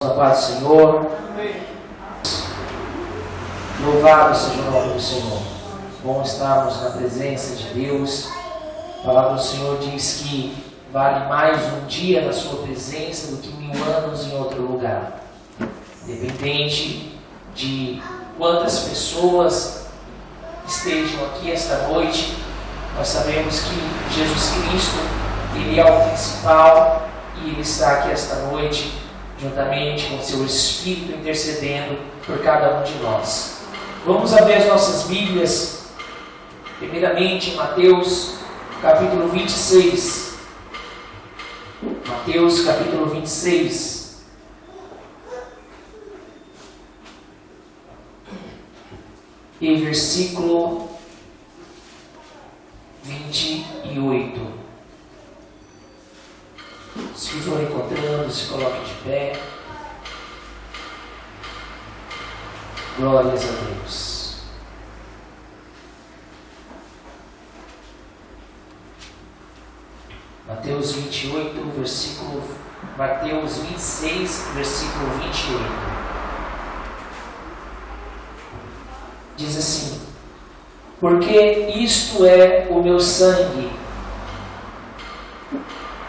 A paz do Senhor. Louvado seja o nome do Senhor. Bom estarmos na presença de Deus. A palavra do Senhor diz que vale mais um dia na sua presença do que 1000 anos em outro lugar. Independente de quantas pessoas estejam aqui esta noite, nós sabemos que Jesus Cristo, Ele é o principal e Ele está aqui esta noite juntamente com seu Espírito intercedendo por cada um de nós. Vamos abrir as nossas Bíblias, primeiramente em Mateus capítulo 26. Mateus capítulo 26. E versículo 28. Se for encontrando, se coloque de pé. Glórias a Deus. Mateus 28, versículo... Mateus 26, versículo 28. Diz assim: porque isto é o meu sangue,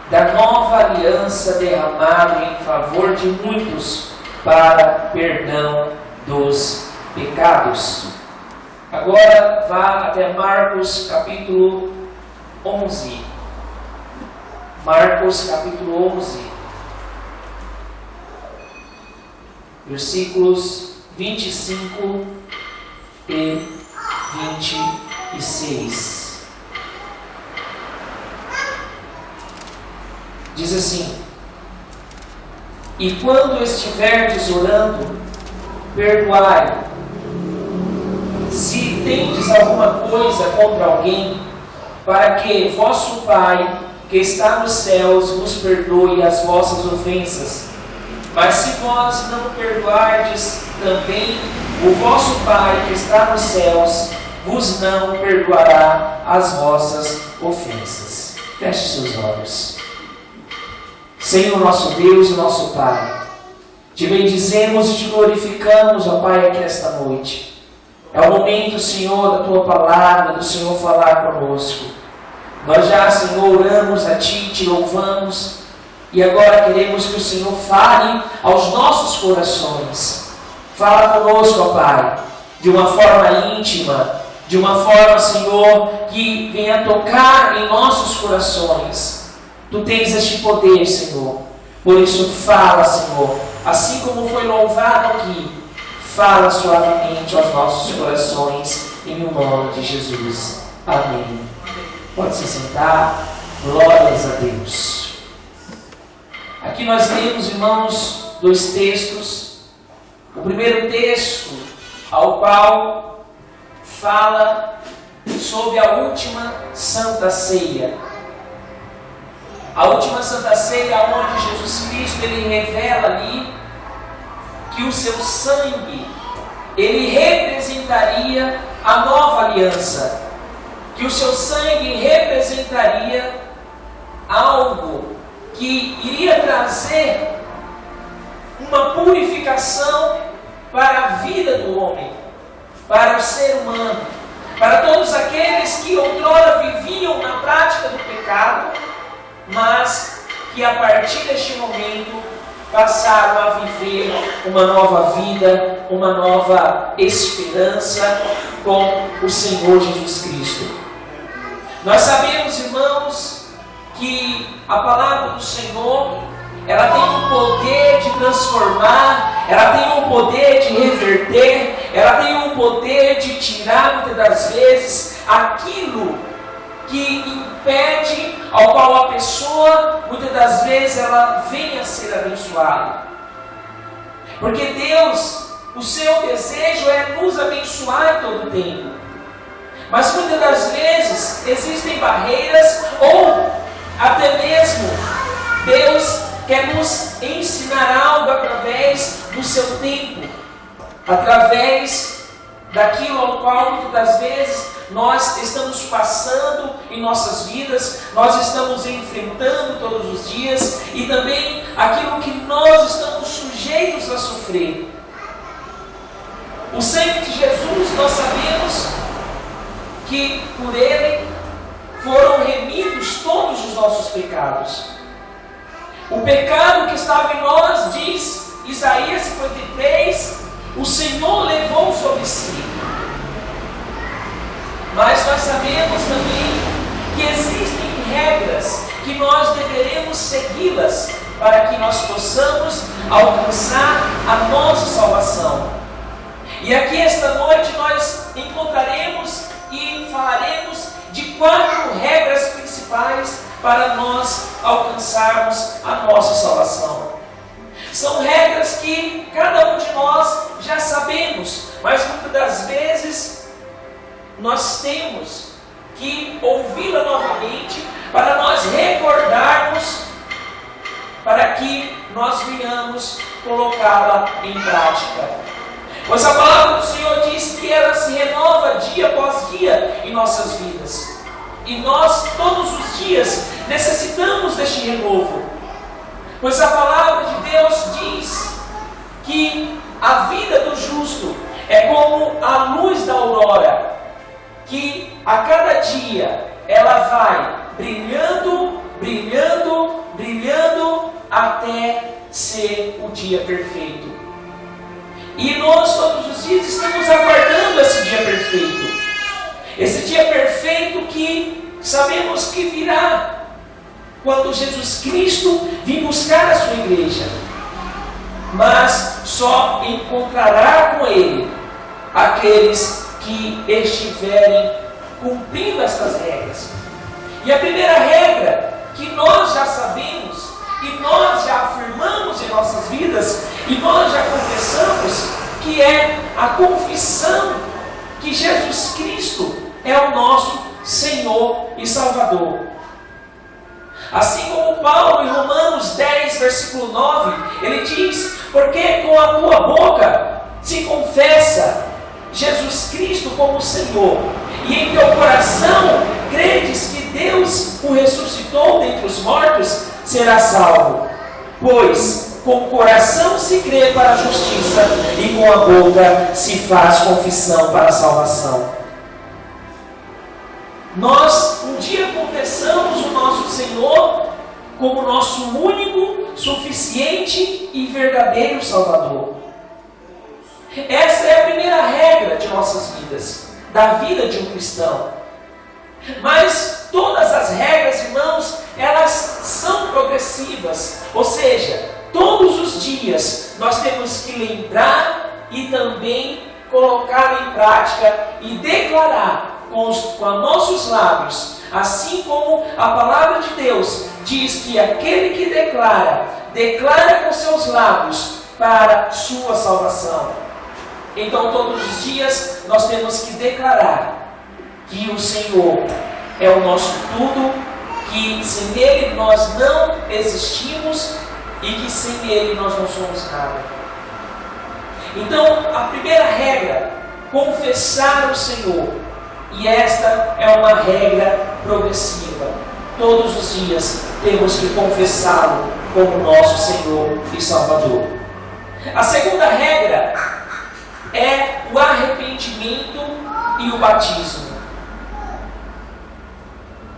da nova aliança derramado em favor de muitos para perdão dos pecados. Agora vá até Marcos capítulo 11. Marcos capítulo 11, versículos 25 e 26. Diz assim: e quando estiverdes orando, perdoai, se tendes alguma coisa contra alguém, para que vosso Pai, que está nos céus, vos perdoe as vossas ofensas. Mas se vós não perdoardes, também o vosso Pai, que está nos céus, vos não perdoará as vossas ofensas. Feche seus olhos. Senhor nosso Deus e nosso Pai, te bendizemos e te glorificamos, ó Pai, aqui esta noite. É o momento, Senhor, da Tua palavra, do Senhor falar conosco. Nós já, Senhor, oramos a Ti, te louvamos, e agora queremos que o Senhor fale aos nossos corações. Fala conosco, ó Pai, de uma forma íntima, de uma forma, Senhor, que venha tocar em nossos corações. Tu tens este poder, Senhor. Por isso fala, Senhor. Assim como foi louvado aqui, fala suavemente aos nossos corações, em o nome de Jesus. Amém. Pode se sentar. Glórias a Deus. Aqui nós lemos, irmãos, 2 textos. O primeiro texto, ao qual fala sobre a última Santa Ceia. A última Santa Ceia, onde Jesus Cristo, Ele revela ali que o seu sangue, Ele representaria a nova aliança. Que o seu sangue representaria algo que iria trazer uma purificação para a vida do homem, para o ser humano, para todos aqueles que outrora viviam na prática do pecado, mas que a partir deste momento passaram a viver uma nova vida, uma nova esperança com o Senhor Jesus Cristo. Nós sabemos, irmãos, que a palavra do Senhor, ela tem um poder de transformar, ela tem um poder de reverter, ela tem um poder de tirar, muitas das vezes, aquilo que impede, ao qual a pessoa, muitas das vezes, ela venha a ser abençoada. Porque Deus, o seu desejo é nos abençoar todo o tempo. Mas muitas das vezes existem barreiras, ou até mesmo Deus quer nos ensinar algo através do seu tempo, através daquilo ao qual muitas das vezes nós estamos passando em nossas vidas, nós estamos enfrentando todos os dias e também aquilo que nós estamos sujeitos a sofrer. O sangue de Jesus, nós sabemos que por ele foram remidos todos os nossos pecados. O pecado que estava em nós, diz Isaías 53, o Senhor levou sobre si. Mas nós sabemos também que existem regras que nós deveremos segui-las para que nós possamos alcançar a nossa salvação. E aqui esta noite nós encontraremos e falaremos de 4 regras principais para nós alcançarmos a nossa salvação. São regras que cada um de nós já sabemos, mas muitas das vezes nós temos que ouvi-la novamente para nós recordarmos, para que nós venhamos colocá-la em prática. Pois a palavra do Senhor diz que ela se renova dia após dia em nossas vidas. E nós todos os dias necessitamos deste renovo. Pois a palavra de Deus diz que a vida do justo é como a luz da aurora, que a cada dia ela vai brilhando, brilhando, brilhando até ser o dia perfeito. E nós todos os dias estamos aguardando esse dia perfeito. Esse dia perfeito que sabemos que virá quando Jesus Cristo vir buscar a sua igreja. Mas só encontrará com Ele aqueles que estiverem cumprindo estas regras. E a primeira regra que nós já sabemos e nós já afirmamos em nossas vidas e nós já confessamos, que é a confissão que Jesus Cristo é o nosso Senhor e Salvador. Assim como Paulo em Romanos 10, versículo 9, ele diz: porque com a tua boca se confessa Jesus Cristo como Senhor, e em teu coração credes que Deus o ressuscitou dentre os mortos, será salvo. Pois com o coração se crê para a justiça, e com a boca se faz confissão para a salvação. Nós um dia confessamos o nosso Senhor como nosso único, suficiente e verdadeiro Salvador. Essa é a primeira regra de nossas vidas, da vida de um cristão. Mas todas as regras, irmãos, elas são progressivas. Ou seja, todos os dias nós temos que lembrar e também colocar em prática e declarar com os nossos lábios, assim como a palavra de Deus diz que aquele que declara com seus lábios para sua salvação. Então todos os dias nós temos que declarar que o Senhor é o nosso tudo, que sem Ele nós não existimos e que sem Ele nós não somos nada. Então a primeira regra, confessar o Senhor. E esta é uma regra progressiva. Todos os dias temos que confessá-lo como nosso Senhor e Salvador. A segunda regra é o arrependimento e o batismo.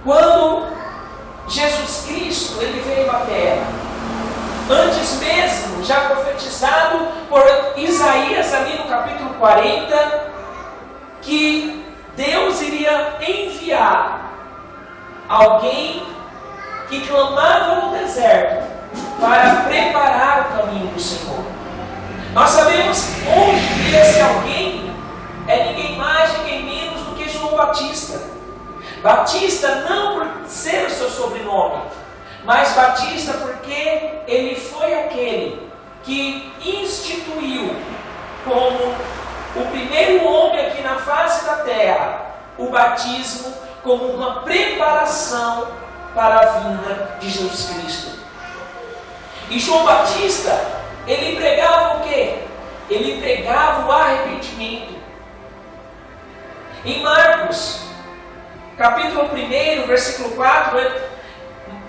Quando Jesus Cristo ele veio à terra, antes mesmo, já profetizado por Isaías ali no capítulo 40, que Deus iria enviar alguém que clamava no deserto para preparar o caminho do Senhor. Nós sabemos onde esse alguém é ninguém mais, ninguém menos do que João Batista. Batista não por ser o seu sobrenome, mas Batista porque ele foi aquele que instituiu como o primeiro homem aqui na face da terra, o batismo como uma preparação para a vinda de Jesus Cristo. E João Batista, ele pregava o quê? Ele pregava o arrependimento. Em Marcos, capítulo 1, versículo 4,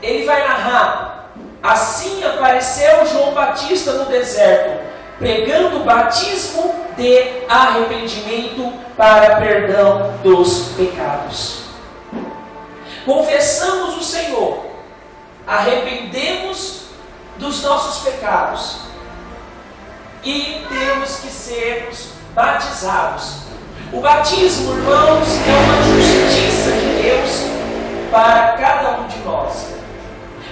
ele vai narrar: assim apareceu João Batista no deserto, pregando o batismo de arrependimento para perdão dos pecados. Confessamos o Senhor, arrependemos dos nossos pecados e temos que sermos batizados. O batismo, irmãos, é uma justiça de Deus para cada um de nós.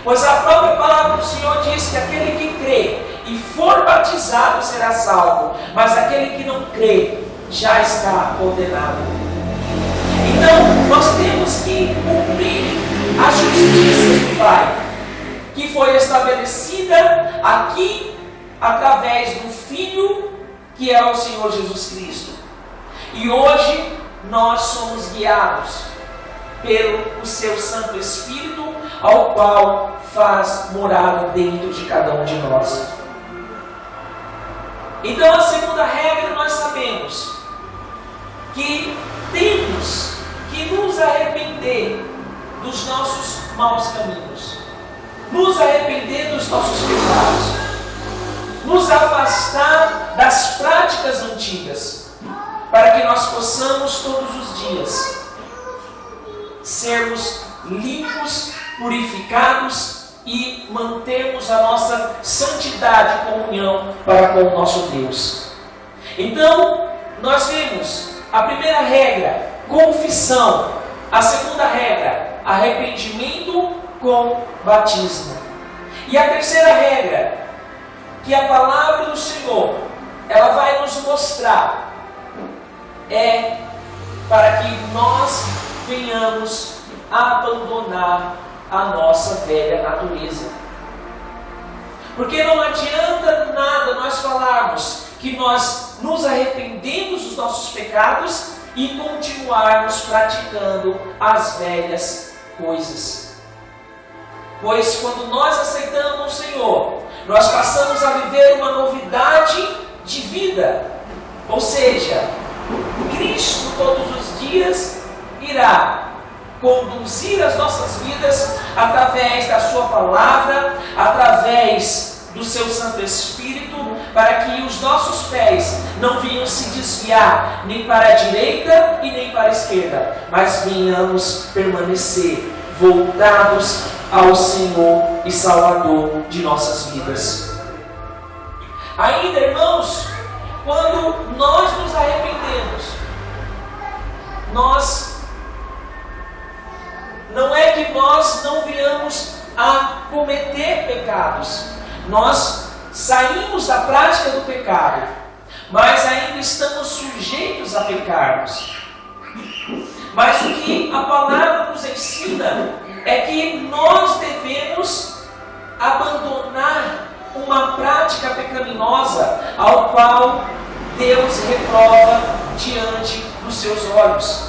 Pois a própria palavra do Senhor diz que aquele que crê e for batizado será salvo, mas aquele que não crê já está condenado. Então, nós temos que cumprir a justiça do Pai, que foi estabelecida aqui através do Filho, que é o Senhor Jesus Cristo. E hoje nós somos guiados pelo seu Santo Espírito, ao qual faz morada dentro de cada um de nós. Então, a segunda regra, nós sabemos que temos que nos arrepender dos nossos maus caminhos, nos arrepender dos nossos pecados, nos afastar das práticas antigas, para que nós possamos todos os dias sermos limpos, purificados e mantermos a nossa santidade e comunhão para com o nosso Deus. Então, nós vemos a primeira regra, confissão. A segunda regra, arrependimento com batismo. E a terceira regra, que a palavra do Senhor, ela vai nos mostrar, é para que nós venhamos a abandonar a nossa velha natureza. Porque não adianta nada nós falarmos que nós nos arrependemos dos nossos pecados e continuarmos praticando as velhas coisas. Pois quando nós aceitamos o Senhor, nós passamos a viver uma novidade de vida. Ou seja, Cristo todos os dias irá conduzir as nossas vidas através da sua palavra, através do seu Santo Espírito, para que os nossos pés não venham se desviar nem para a direita e nem para a esquerda, mas venhamos permanecer voltados ao Senhor e Salvador de nossas vidas. Ainda, irmãos, quando nós nos arrependemos, não é que nós não venhamos a cometer pecados. Nós saímos da prática do pecado, mas ainda estamos sujeitos a pecarmos. Mas o que a palavra nos ensina é que nós devemos abandonar uma prática pecaminosa ao qual Deus reprova diante dos seus olhos.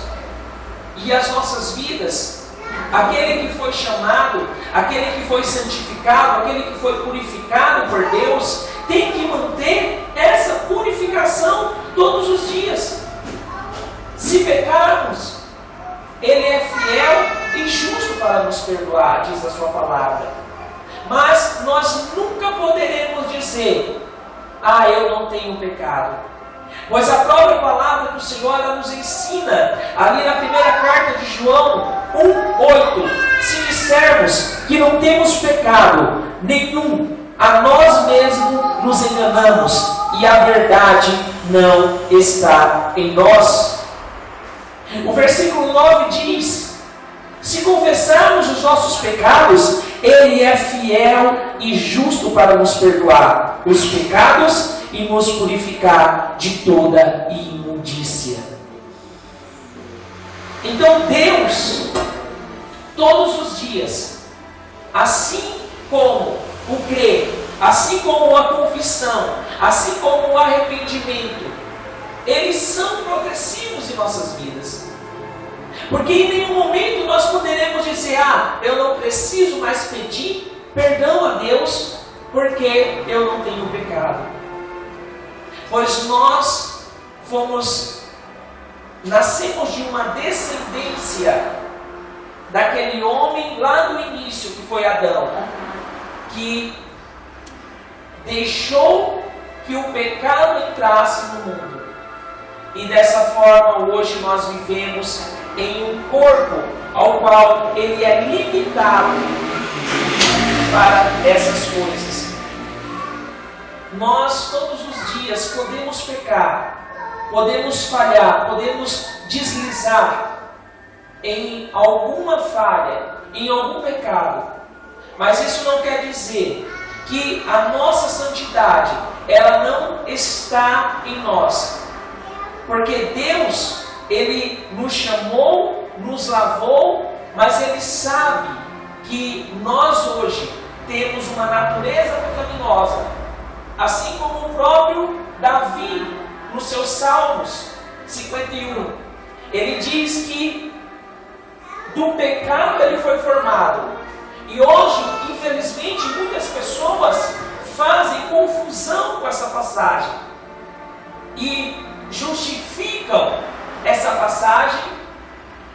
E as nossas vidas, aquele que foi chamado, aquele que foi santificado, aquele que foi purificado por Deus, tem que manter essa purificação todos os dias. Se pecarmos, Ele é fiel e justo para nos perdoar, diz a sua palavra. Mas nós nunca poderemos dizer: eu não tenho pecado. Pois a própria palavra do Senhor, ela nos ensina, ali na primeira carta de João 1,8: se dissermos que não temos pecado nenhum, a nós mesmos nos enganamos e a verdade não está em nós. O versículo 9 diz: se confessarmos os nossos pecados, Ele é fiel e justo para nos perdoar os pecados e nos purificar de toda imundícia. Então Deus, todos os dias, assim como o crer, assim como a confissão, assim como o arrependimento, eles são progressivos em nossas vidas. Porque em nenhum momento nós poderemos dizer: eu não preciso mais pedir perdão a Deus, porque eu não tenho pecado. Pois nós fomos nascemos de uma descendência daquele homem lá no início, que foi Adão, que deixou que o pecado entrasse no mundo. E dessa forma, hoje nós vivemos em um corpo ao qual ele é limitado para essas coisas. Nós todos os dias podemos pecar, podemos falhar, podemos deslizar em alguma falha, em algum pecado. Mas isso não quer dizer que a nossa santidade, ela não está em nós. Porque Deus, Ele nos chamou, nos lavou, mas Ele sabe que nós hoje temos uma natureza pecaminosa. Assim como o próprio Davi, nos seus Salmos 51, ele diz que do pecado ele foi formado. E hoje, infelizmente, muitas pessoas fazem confusão com essa passagem e justificam essa passagem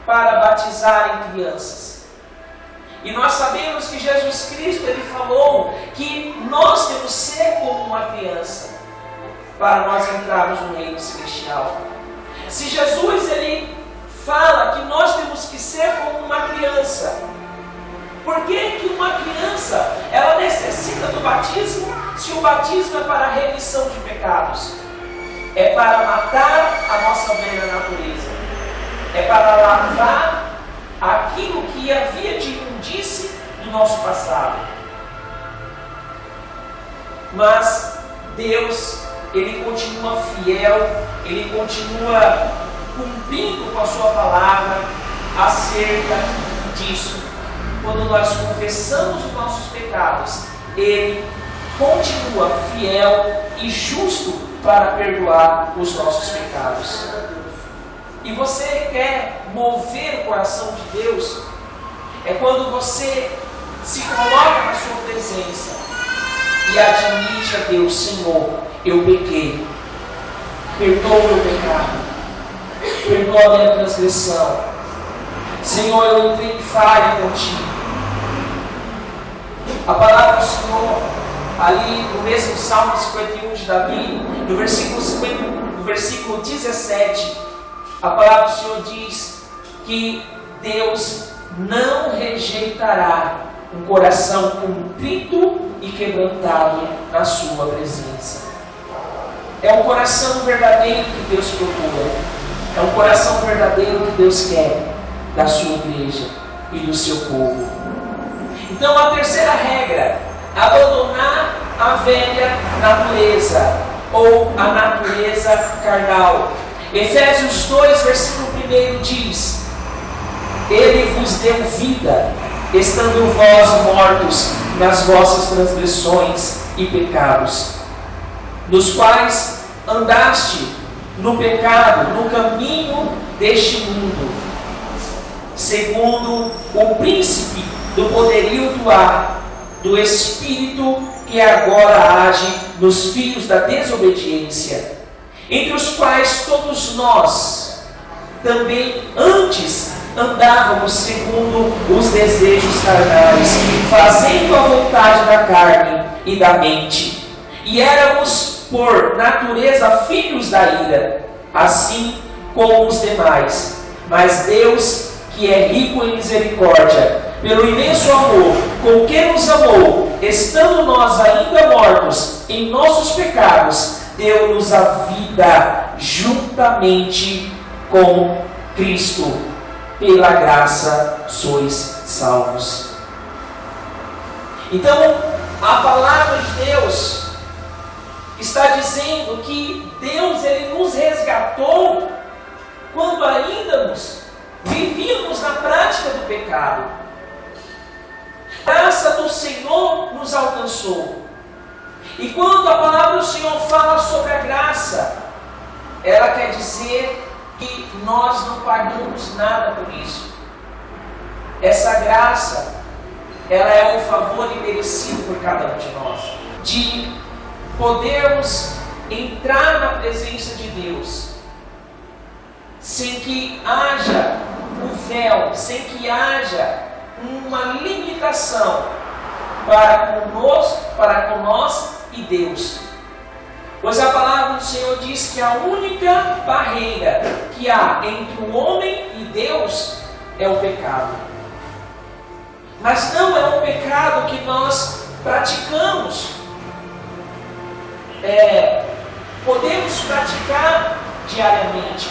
para batizarem crianças. E nós sabemos que Jesus Cristo, ele falou que nós temos que ser como uma criança para nós entrarmos no reino celestial. Se Jesus, ele fala que nós temos que ser como uma criança, por que uma criança ela necessita do batismo, se o batismo é para a remissão de pecados? É para matar a nossa velha natureza. É para lavar aquilo que havia de imundície do nosso passado. Mas Deus, Ele continua fiel, Ele continua cumprindo com a sua palavra acerca disso. Quando nós confessamos os nossos pecados, Ele continua fiel e justo para perdoar os nossos pecados. E você quer mover o coração de Deus? É quando você se coloca na sua presença e admite a Deus: Senhor, eu pequei, perdoa o meu pecado, perdoa a minha transgressão. Senhor, eu entrei em falha contigo. A palavra do Senhor, ali no mesmo Salmo 51 de Davi, no versículo 17, a palavra do Senhor diz que Deus não rejeitará um coração contrito e quebrantado na sua presença. É um coração verdadeiro que Deus procura. É um coração verdadeiro que Deus quer da sua igreja e do seu povo. Então, a terceira regra: abandonar a velha natureza ou a natureza carnal. Efésios 2, versículo 1 diz: Ele vos deu vida, estando vós mortos nas vossas transgressões e pecados, nos quais andaste no pecado, no caminho deste mundo, segundo o príncipe do poderio do ar, do espírito que agora age nos filhos da desobediência, entre os quais todos nós também antes andávamos segundo os desejos carnais, fazendo a vontade da carne e da mente, e éramos por natureza filhos da ira, assim como os demais. Mas Deus, que é rico em misericórdia, pelo imenso amor com que nos amou, estando nós ainda mortos em nossos pecados, deu-nos a vida juntamente com Cristo. Pela graça sois salvos. Então, a palavra de Deus está dizendo que Deus, Ele nos resgatou quando ainda vivíamos na prática do pecado. A graça do Senhor nos alcançou. E quando a palavra do Senhor fala sobre a graça, ela quer dizer que nós não pagamos nada por isso. Essa graça, ela é um favor imerecido por cada um de nós, de podermos entrar na presença de Deus sem que haja o véu, sem que haja uma limitação para com nós e Deus. Pois a palavra do Senhor diz que a única barreira que há entre o homem e Deus é o pecado. Mas não é um pecado que nós praticamos. Podemos praticar diariamente,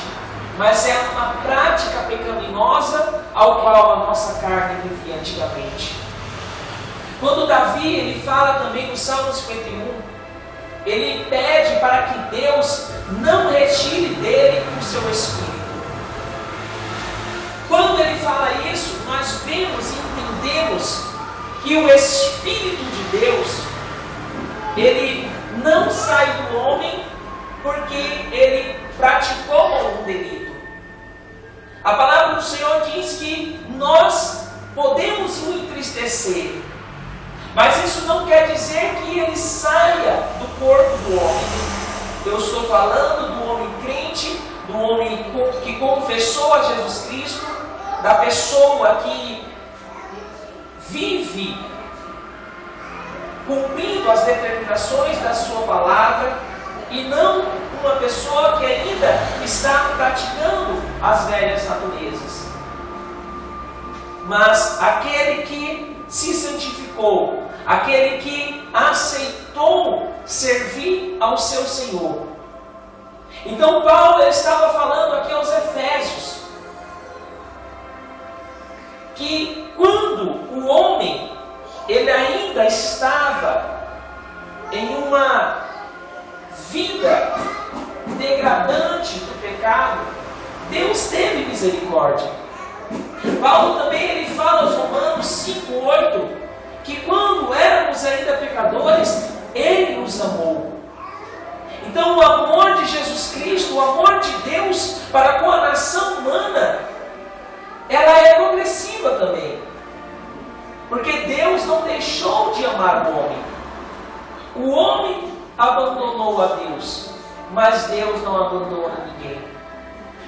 mas é uma prática pecaminosa ao qual a nossa carne vivia antigamente. Quando Davi ele fala também no Salmo 51, ele pede para que Deus não retire dele o seu espírito. Quando ele fala isso, nós vemos e entendemos que o Espírito de Deus, ele não sai do homem porque ele praticou um delito. A palavra do Senhor diz que nós podemos o entristecer, mas isso não quer dizer que ele saia do corpo do homem. Eu estou falando do homem crente, do homem que confessou a Jesus Cristo, da pessoa que vive cumprindo as determinações da sua palavra, e não uma pessoa que ainda está praticando as velhas naturezas. Mas aquele que se santificou, aquele que aceitou servir ao seu Senhor. Então Paulo estava falando aqui aos Efésios que quando o homem ele ainda estava em uma vida degradante do pecado, Deus teve misericórdia. Paulo também ele fala aos Romanos 5:8 que quando éramos ainda pecadores, Ele nos amou. Então o amor de Jesus Cristo, o amor de Deus para com a nação humana, ela é progressiva também. Porque Deus não deixou de amar o homem. O homem abandonou a Deus, mas Deus não abandona ninguém.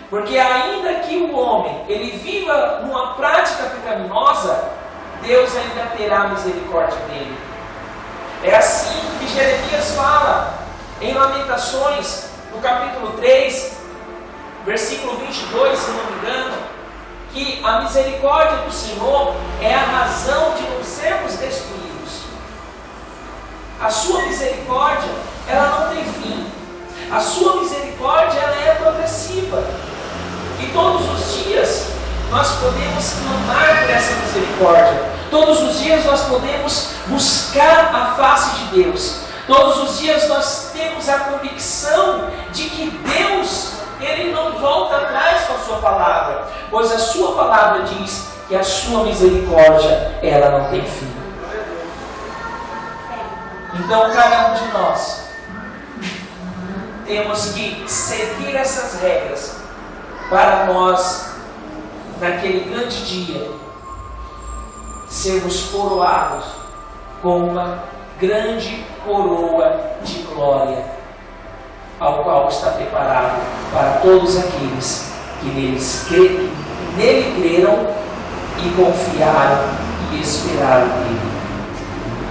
Porque ainda que o homem ele viva numa prática pecaminosa, Deus ainda terá misericórdia dele. É assim que Jeremias fala em Lamentações, no capítulo 3, versículo 22, se não me engano, que a misericórdia do Senhor é a razão de não sermos destruídos. A sua misericórdia, ela não tem fim. A sua misericórdia, ela é progressiva. E todos os dias nós podemos clamar por essa misericórdia. Todos os dias nós podemos buscar a face de Deus. Todos os dias nós temos a convicção de que Deus, Ele não volta atrás com a sua palavra, pois a sua palavra diz que a sua misericórdia, ela não tem fim. Então cada um de nós temos que seguir essas regras para nós, naquele grande dia, sermos coroados com uma grande coroa de glória, ao qual está preparado para todos aqueles que nele creram e confiaram e esperaram nele.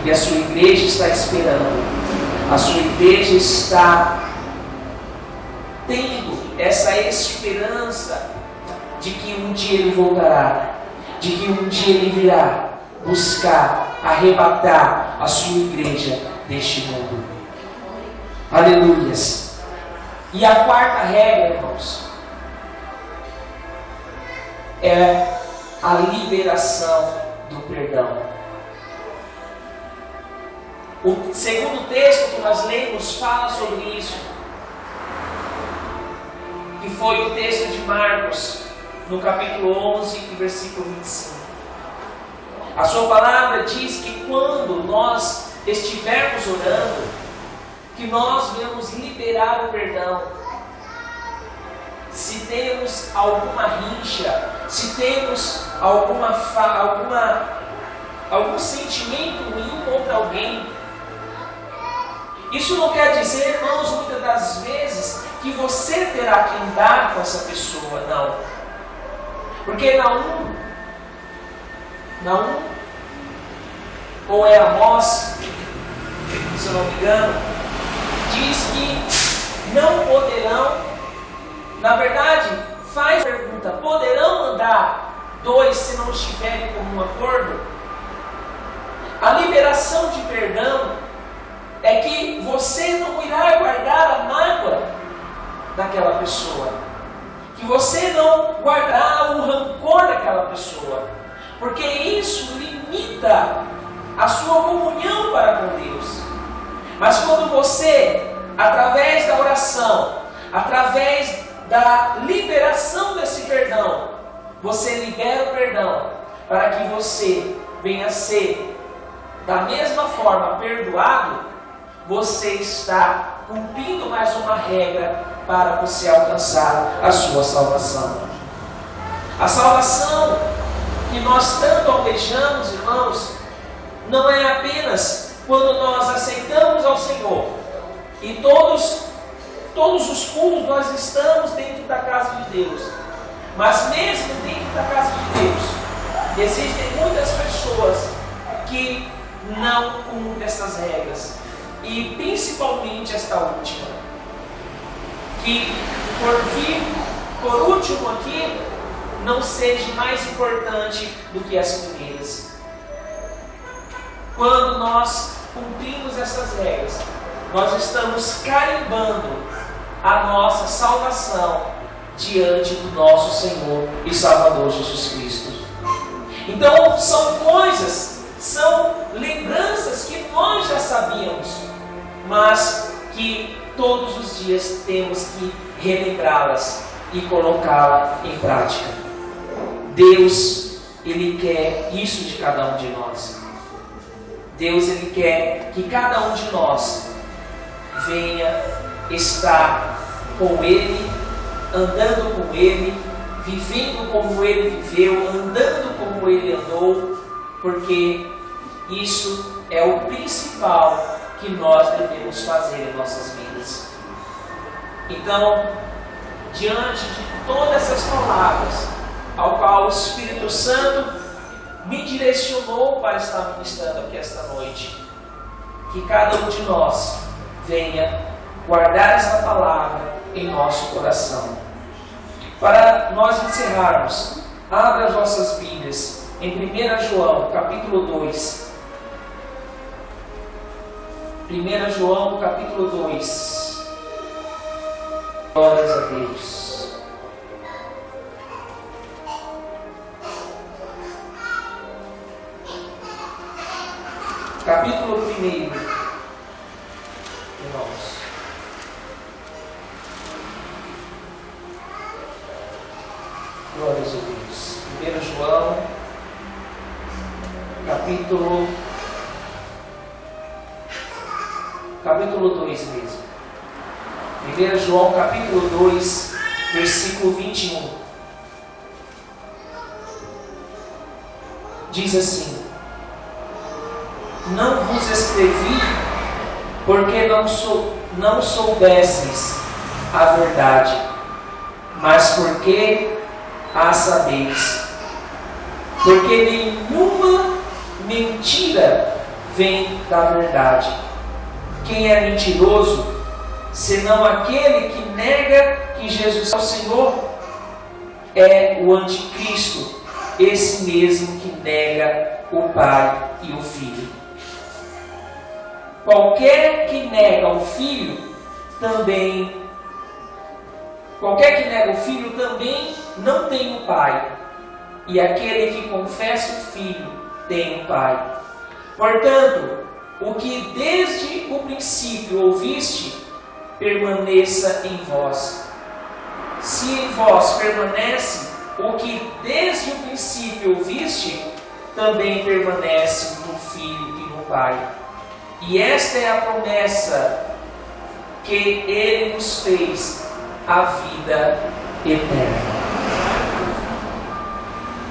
E a sua igreja está esperando, a sua igreja está tendo essa esperança de que um dia ele voltará, de que um dia ele virá buscar, arrebatar a sua igreja deste mundo. Aleluias. E a quarta regra, irmãos, é a liberação do perdão. O segundo texto que nós lemos fala sobre isso, que foi o texto de Marcos, no capítulo 11, versículo 25. A sua palavra diz que quando nós estivermos orando, que nós vamos liberar o perdão. Se temos alguma rixa, se temos algum sentimento ruim contra alguém, isso não quer dizer, irmãos, muitas das vezes, que você terá terá que andar com essa pessoa, não. Porque Naum, ou é Amós, se eu não me engano, diz que não poderão, na verdade, faz a pergunta, poderão andar dois se não estiverem com um acordo? A liberação de perdão é que você não irá guardar a mágoa daquela pessoa, que você não guardará o rancor daquela pessoa, porque isso limita a sua comunhão para com Deus. Mas quando você, através da oração, através da liberação desse perdão, você libera o perdão para que você venha a ser da mesma forma perdoado, você está cumprindo mais uma regra para você alcançar a sua salvação. A salvação que nós tanto almejamos, irmãos, não é apenas quando nós aceitamos ao Senhor e todos os cultos nós estamos dentro da casa de Deus, mas mesmo dentro da casa de Deus existem muitas pessoas que não cumprem essas regras, e principalmente esta última, que por último aqui não seja mais importante do que as primeiras. Quando nós cumprimos essas regras, nós estamos carimbando a nossa salvação diante do nosso Senhor e Salvador Jesus Cristo. Então são coisas, são lembranças que nós já sabíamos, mas que todos os dias temos que relembrá-las e colocá-las em prática. Deus, Ele quer isso de cada um de nós. Deus, Ele quer que cada um de nós venha estar com Ele, andando com Ele, vivendo como Ele viveu, andando como Ele andou, porque isso é o principal que nós devemos fazer em nossas vidas. Então, diante de todas essas palavras, ao qual o Espírito Santo me direcionou para estar ministrando aqui esta noite, que cada um de nós venha guardar essa palavra em nosso coração. Para nós encerrarmos, abra as vossas Bíblias em 1 João, capítulo 2. 1 João, capítulo 2. Glórias a Deus. Capítulo 1, irmãos. Glórias a Deus. 1 João, capítulo 2 mesmo. 1 João, capítulo 2, versículo 21. Diz assim: não vos escrevi porque não soubesseis a verdade, mas porque a sabeis. Porque nenhuma mentira vem da verdade. Quem é mentiroso, senão aquele que nega que Jesus é o Senhor? É o anticristo, esse mesmo que nega o Pai e o Filho. Qualquer que nega o Filho também não tem o Pai. E aquele que confessa o Filho tem o Pai. Portanto, o que desde o princípio ouviste, permaneça em vós. Se em vós permanece o que desde o princípio ouviste, também permanece no Filho e no Pai. E esta é a promessa que Ele nos fez, a vida eterna.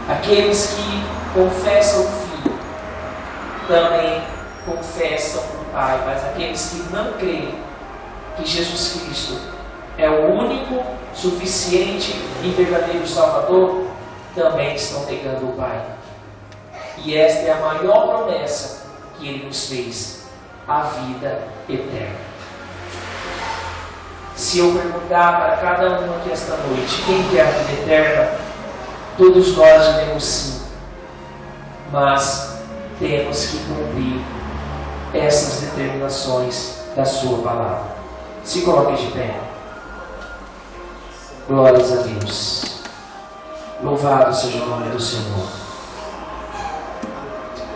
Aqueles que confessam o Filho também confessam o Pai, mas aqueles que não creem que Jesus Cristo é o único, suficiente e verdadeiro Salvador, também estão negando o Pai. E esta é a maior promessa que Ele nos fez, a vida eterna. Se eu perguntar para cada um aqui esta noite, quem quer a vida eterna? Todos nós diremos sim. Mas temos que cumprir essas determinações da sua palavra. Se coloque de pé. Glórias a Deus. Louvado seja o nome do Senhor.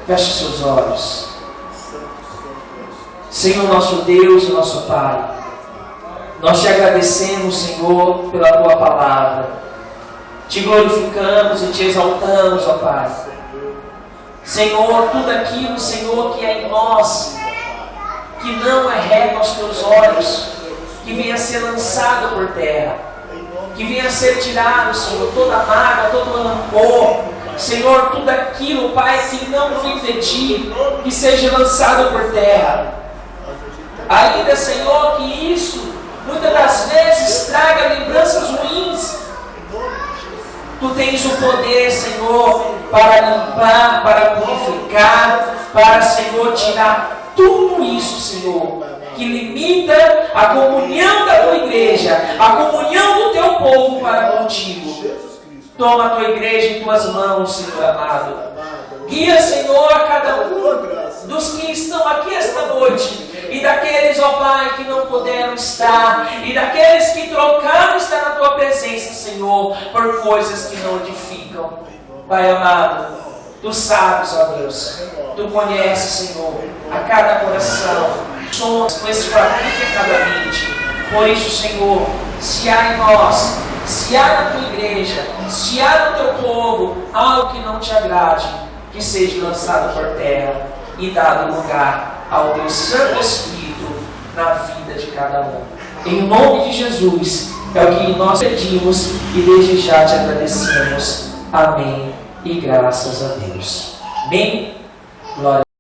Feche seus olhos. Senhor nosso Deus e nosso Pai, nós te agradecemos, Senhor, pela Tua palavra. Te glorificamos e te exaltamos, ó Pai. Senhor, tudo aquilo, Senhor, que é em nós, que não é reto aos Teus olhos, que venha a ser lançado por terra, que venha a ser tirado, Senhor, toda a mágoa, todo o rancor, Senhor, tudo aquilo, Pai, que não vem de Ti, que seja lançado por terra. Ainda, Senhor, que isso, muitas das vezes, traga lembranças ruins. Tu tens o poder, Senhor, para limpar, para purificar, para, Senhor, tirar tudo isso, Senhor, que limita a comunhão da Tua igreja, a comunhão do Teu povo para contigo. Toma a Tua igreja em Tuas mãos, Senhor amado. Guia, Senhor, a cada um dos que estão aqui esta noite, e daqueles, ó Pai, que não puderam estar, e daqueles que trocaram estar na Tua presença, Senhor, por coisas que não edificam. Pai amado, Tu sabes, ó Deus, Tu conheces, Senhor, a cada coração, somos com esse fabrica a cada mente. Por isso, Senhor, se há em nós, se há na Tua igreja, se há no Teu povo algo que não Te agrade, que seja lançado por terra e dado lugar ao Teu Santo Espírito na vida de cada um. Em nome de Jesus, é o que nós pedimos e desde já Te agradecemos. Amém e graças a Deus. Amém. Glória.